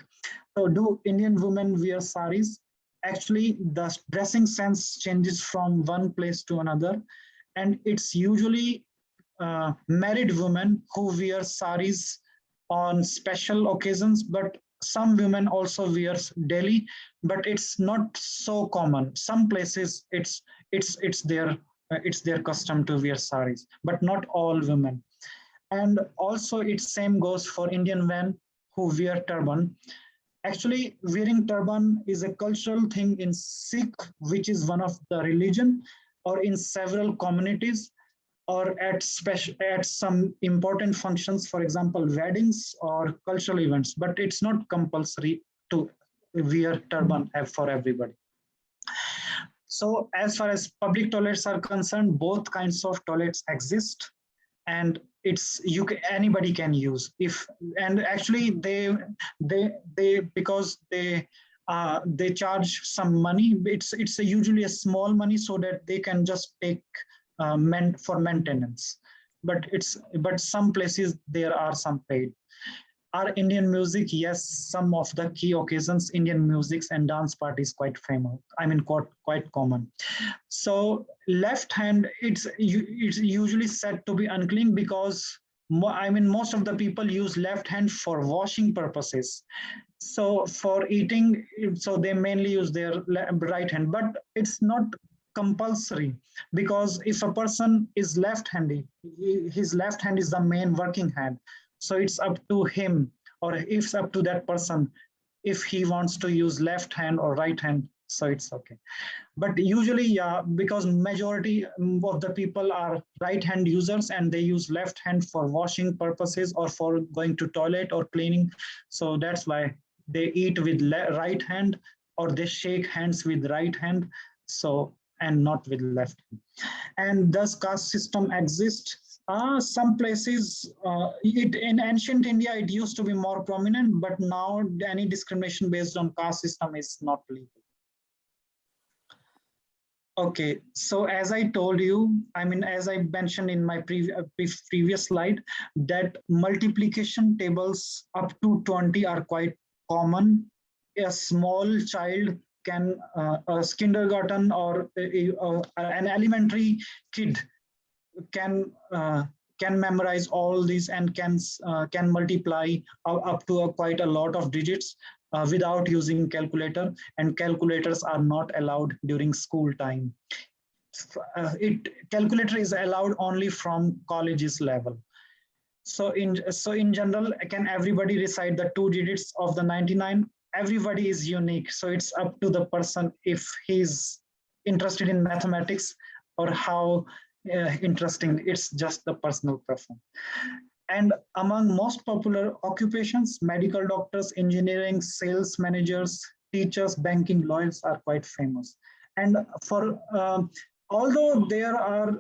So, do Indian women wear saris? Actually, the dressing sense changes from one place to another, and it's usually married women who wear saris on special occasions, but some women also wears daily, but it's not so common. Some places it's their custom to wear saris, but not all women. And also it same goes for Indian men who wear turban. Actually, wearing turban is a cultural thing in Sikh, which is one of the religion, or in several communities, or at some important functions, for example, weddings or cultural events, but it's not compulsory to wear turban for everybody. So as far as public toilets are concerned, both kinds of toilets exist, and anybody can use. And actually they because they charge some money. It's usually a small money, so that they can just take for maintenance. But some places there are some paid. Our Indian music, yes, some of the key occasions, Indian music and dance parties quite famous. I mean, quite common. So left hand, it's usually said to be unclean because most of the people use left hand for washing purposes. So for eating, so they mainly use their right hand, but it's not compulsory, because if a person is left-handed, his left hand is the main working hand. So it's up to him, or it's up to that person if he wants to use left hand or right hand, so it's okay. But usually, yeah, because majority of the people are right hand users and they use left hand for washing purposes or for going to toilet or cleaning. So that's why they eat with right hand, or they shake hands with right hand, so, and not with left. And does caste system exist? Some places, in ancient India, it used to be more prominent, but now any discrimination based on caste system is not legal. Okay, so as I told you, as I mentioned in my previous slide, that multiplication tables up to 20 are quite common. A small child can, a kindergarten or an elementary kid can memorize all these and can multiply up to quite a lot of digits without using calculator, and calculators are not allowed during school time. Calculator is allowed only from colleges level. So in general, can everybody recite the 2 digits of the 99? Everybody is unique, so it's up to the person if he's interested in mathematics or how interesting. It's just the personal preference. And among most popular occupations, medical doctors, engineering, sales managers, teachers, banking, lawyers are quite famous. And for although they are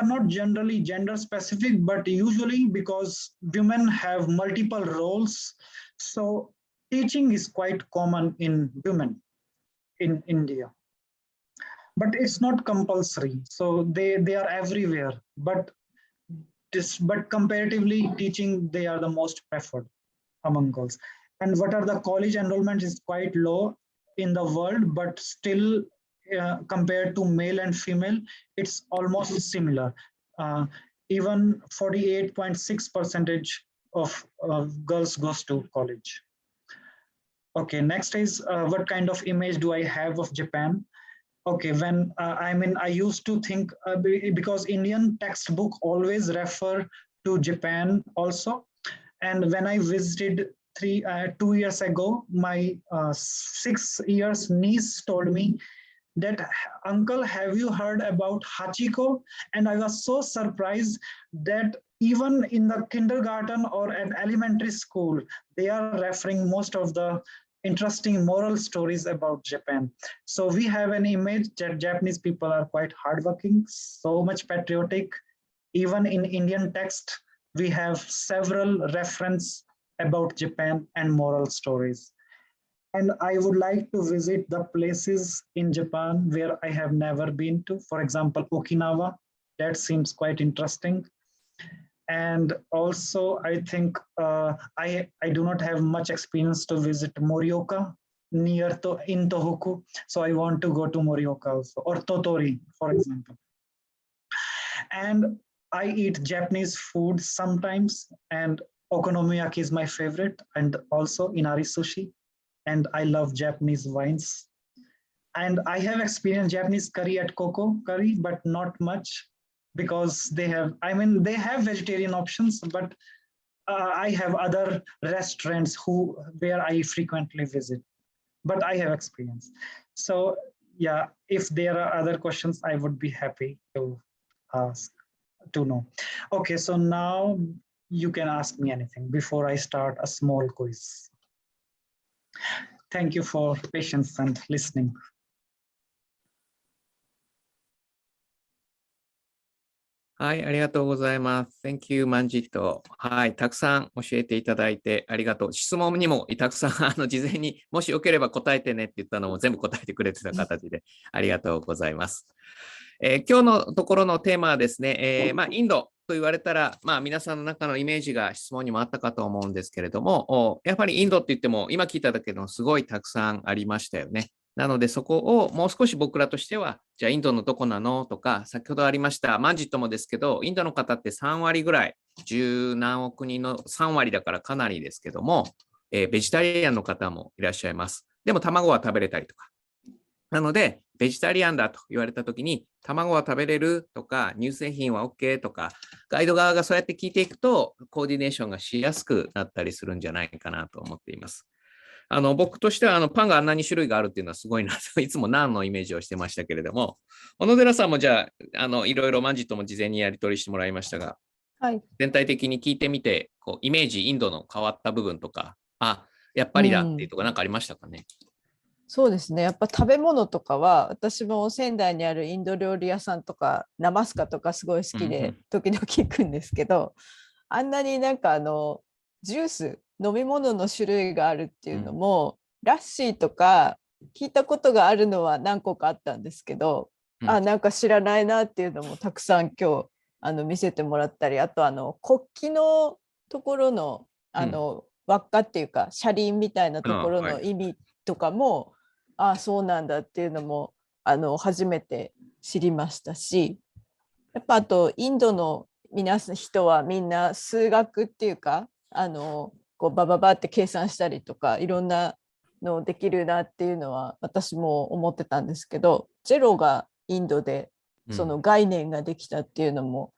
not generally gender specific, but usually because women have multiple roles, so teaching is quite common in women in India. But it's not compulsory, so they are everywhere. But comparatively, teaching, they are the most preferred among girls. And what are the college enrollment is quite low in the world, but still compared to male and female, it's almost similar. Even 48.6% of girls goes to college. Okay, next is what kind of image do I have of Japan? Okay, when I used to think, because Indian textbook always refer to Japan also. And when I visited 2 years ago, my 6 years niece told me that, uncle, have you heard about Hachiko? And I was so surprised that even in the kindergarten or an elementary school, they are referring most of the interesting moral stories about Japan. So we have an image that Japanese people are quite hardworking, so much patriotic. Even in Indian text, we have several reference about Japan and moral stories. And I would like to visit the places in Japan where I have never been to. For example, Okinawa, that seems quite interesting. And also, I think I do not have much experience to visit Morioka near to in Tohoku. So I want to go to Morioka also, or Totori, for example. And I eat Japanese food sometimes, and okonomiyaki is my favorite, and also inari sushi. And I love Japanese wines. And I have experienced Japanese curry at Coco Curry, but not much because they have vegetarian options, but I have other restaurants where I frequently visit, but I have experience. So yeah, if there are other questions, I would be happy to ask to know. Okay, so now you can ask me anything before I start a small quiz. Thank you for patience and listening. はい、ありがとうございます。Thank you, Manjit. はい、たくさん教えていただいてありがとう。質問にもたくさん事前にもしよければ答えてねって言ったのも全部答えてくれてた形でありがとうございます。今日のところのテーマはですね、インドと言われたら、皆さんの中のイメージが質問にもあったかと思うんですけれども、やっぱりインドって言っても今聞いただけのすごいたくさんありましたよね。なのでそこをもう少し僕らとしては、じゃあインドのどこなのとか、先ほどありましたマンジットもですけど、インドの方って3割ぐらい、十何億人の3割だからかなりですけども、ベジタリアンの方もいらっしゃいます。でも卵は食べれたりとか。なので、ベジタリアンだと言われたときに、卵は食べれるとか、乳製品は OK とか、ガイド側がそうやって聞いていくと、コーディネーションがしやすくなったりするんじゃないかなと思っています。僕としてはパンがあんなに種類があるっていうのはすごいなと、いつもナンのイメージをしてましたけれども、小野寺さんもじゃあ、いろいろマンジットも事前にやり取りしてもらいましたが、はい、全体的に聞いてみて、イメージ、インドの変わった部分とか、やっぱりだっていうところなんかありましたかね。そうですね。やっぱ食べ物とかは、私も仙台にあるインド料理屋さんとか、ナマスカとかすごい好きで、時々行くんですけど、あんなになんかジュース、飲み物の種類があるっていうのも、ラッシーとか聞いたことがあるのは何個かあったんですけど、なんか知らないなっていうのもたくさん今日見せてもらったり、あと国旗のところの輪っかっていうか車輪みたいなところの意味とかも、そうなんだっていうのも初めて知りましたし、やっぱあとインドの人はみんな数学っていうかバババって計算したりとかいろんなのできるなっていうのは私も思ってたんですけど、ゼロがインドでその概念ができたっていうのも、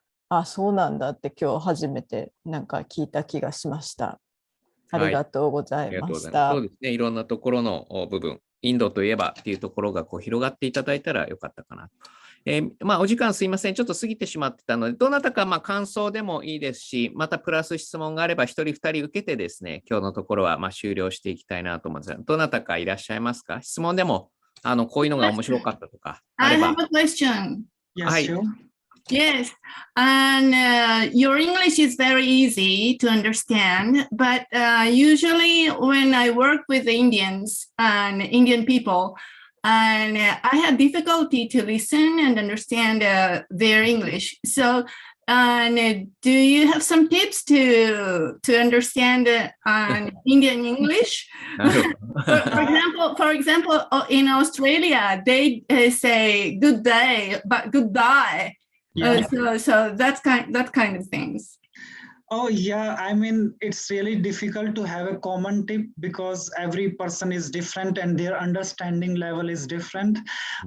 そうなんだって今日初めてなんか聞いた気がしました。ありがとうございました。そうですね、いろんなところの部分、インドといえばっていうところが広がっていただいたらよかったかな。お時間すいません、ちょっと過ぎてしまってたので、どなたか感想でもいいですし、またプラス質問があれば、1人2人受けてですね、今日のところは終了していきたいなと思うんですが、どなたかいらっしゃいますか？質問でも、こういうのが面白かったとかあれば。I have a question. Yes, sure. Yes, and your English is very easy to understand, but usually when I work with Indians and Indian people, and I have difficulty to listen and understand their English. So, do you have some tips to understand Indian English? for example, in Australia, they say good day, but goodbye. So that kind of things. Oh yeah, I mean, it's really difficult to have a common tip because every person is different and their understanding level is different.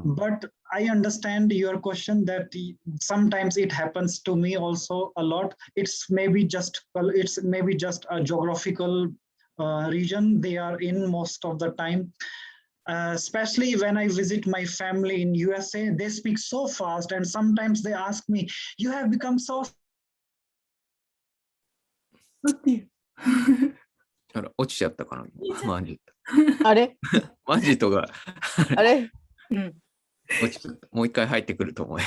But I understand your question that sometimes it happens to me also a lot. It's maybe just a geographical region they are in most of the time. Especially when I visit my family in USA, they speak so fast and sometimes they ask me, you have become so 落ちちゃったかな、マンジット。あれマンジットがあれ、落ちちゃった。もう一回入ってくると思う。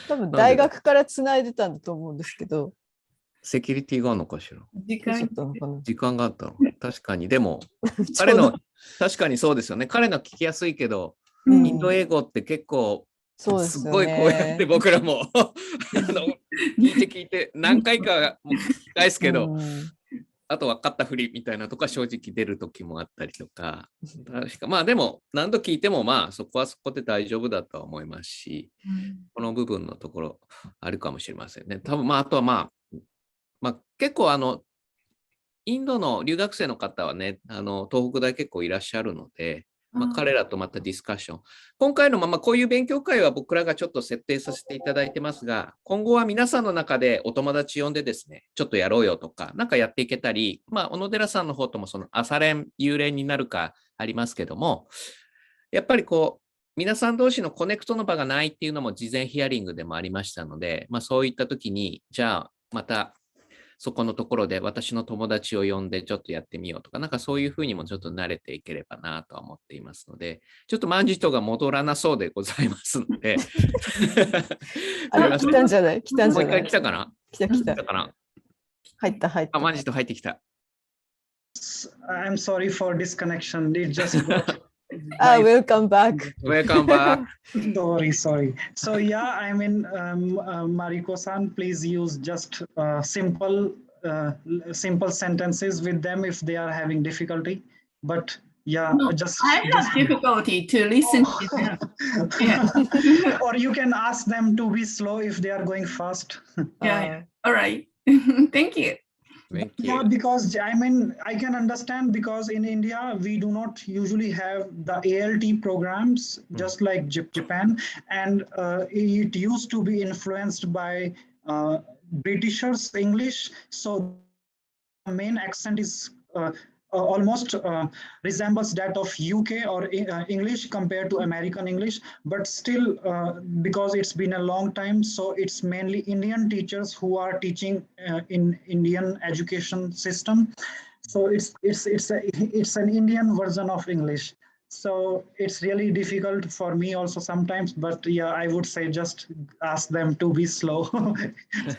多分大学からつないでたんだと思うんですけど。セキュリティがあるのかしら。時ちょっ間とこの時間があったの。確かに。でも、ちょうど確かにそうですよね。彼の聞きやすいけど、うんインド英語って結構、すそうですよごいこうやってね。僕らも聞いて何回かも聞き返すけど、うんあと分かったふりみたいなとか正直出る時もあったりとか、確かまあでも何度聞いてもまあそこはそこで大丈夫だとは思いますし、この部分のところあるかもしれませんね。多分まああとはまあ結構インドの留学生の方はね、東北大結構いらっしゃるので、彼らとまたディスカッション。今回のこういう勉強会は僕らがちょっと設定させていただいてますが、今後は皆さんの中でお友達呼んでですね、ちょっとやろうよとか、なんかやっていけたり、小野寺さんの方ともその朝練、夕練になるかありますけども、やっぱりこう、皆さん同士のコネクトの場がないっていうのも事前ヒアリングでもありましたので、そういった時に、じゃあまた、そこのところで私の友達を呼んでちょっとやってみようとか、なんかそういうふうにもちょっと慣れていければなとは思っていますので、ちょっとマンジットが戻らなそうでございますので。あれ、来たんじゃない来たんじもう一ゃない回来たかな来た。かな入った。マンジット入ってきた。I'm sorry for disconnection. It just got welcome back. Welcome back. Sorry. So yeah, I mean, Mariko-san, please use just simple sentences with them if they are having difficulty. But yeah, No, I have difficulty to listen to them. Yeah. Or you can ask them to be slow if they are going fast. Yeah. All right. Thank you. Thank you. Yeah, because I mean, I can understand because in India, we do not usually have the ALT programs, just like Japan. And it used to be influenced by Britishers' English. So the main accent is almost resembles that of UK or English compared to American English, but still because it's been a long time, so it's mainly Indian teachers who are teaching in Indian education system. So it's an Indian version of English. So it's really difficult for me also sometimes, but yeah, I would say just ask them to be slow.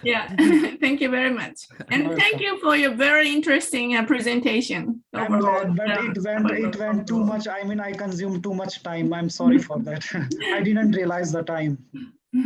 Yeah, thank you very much. And thank you for your very interesting presentation. I'm glad, but it went too much. I mean, I consumed too much time. I'm sorry for that. I didn't realize the time.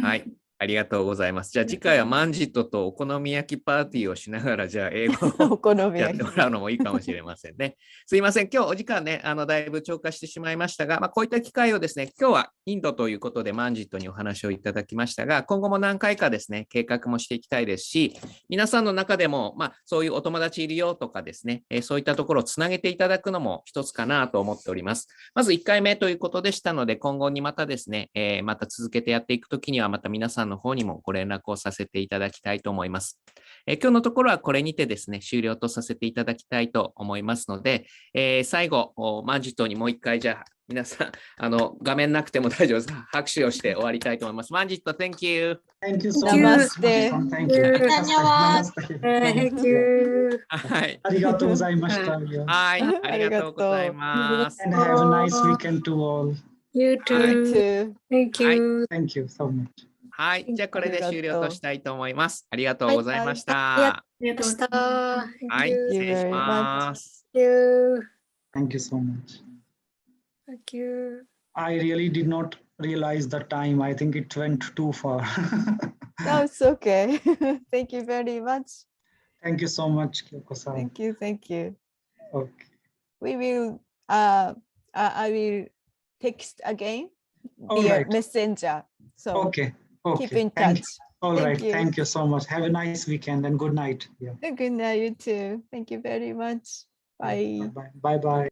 はい。ありがとうございます。じゃあ次回はマンジットとお好み焼きパーティーをしながら、じゃあ英語をやってもらうのもいいかもしれませんね。すいません。今日お時間ね、だいぶ超過してしまいましたが、こういった機会をですね、今日はインドということでマンジットにお話をいただきましたが、今後も何回かですね、計画もしていきたいですし、皆さんの中でも、そういうお友達いるよとかですね、そういったところをつなげていただくのも一つかなと思っております。まず1回目ということでしたので、今後にまたですね、また続けてやっていくときには、また皆さんの方にもご連絡をさせていただきたいと思います。今日のところはこれにてですね、終了とさせていただきたいと思いますので、最後、マンジットにもう一回じゃあ、皆さん、画面なくても大丈夫です。拍手をして終わりたいと思います。マンジット、Thank you. Thank you so much. Thank you. Thank you. はい。ありがとうございました。はい。ありがとうございます。And have a nice weekend to all. You too. Thank you. Thank you so much. はい。じゃあ、これで終了としたいと思います。ありがとうございました。ありがとうございました。はい。失礼します。Thank you. Thank you so much. Thank you. I really did not realize the time. I think it went too far. No, it's okay. Thank you very much. Thank you so much, Kyoko-san. Thank you. Okay. We will, I will text again via messenger. So Okay. keep in touch. All right. you. Thank you so much. Have a nice weekend and good night. Yeah. Good night, you too. Thank you very much. Bye. Bye bye.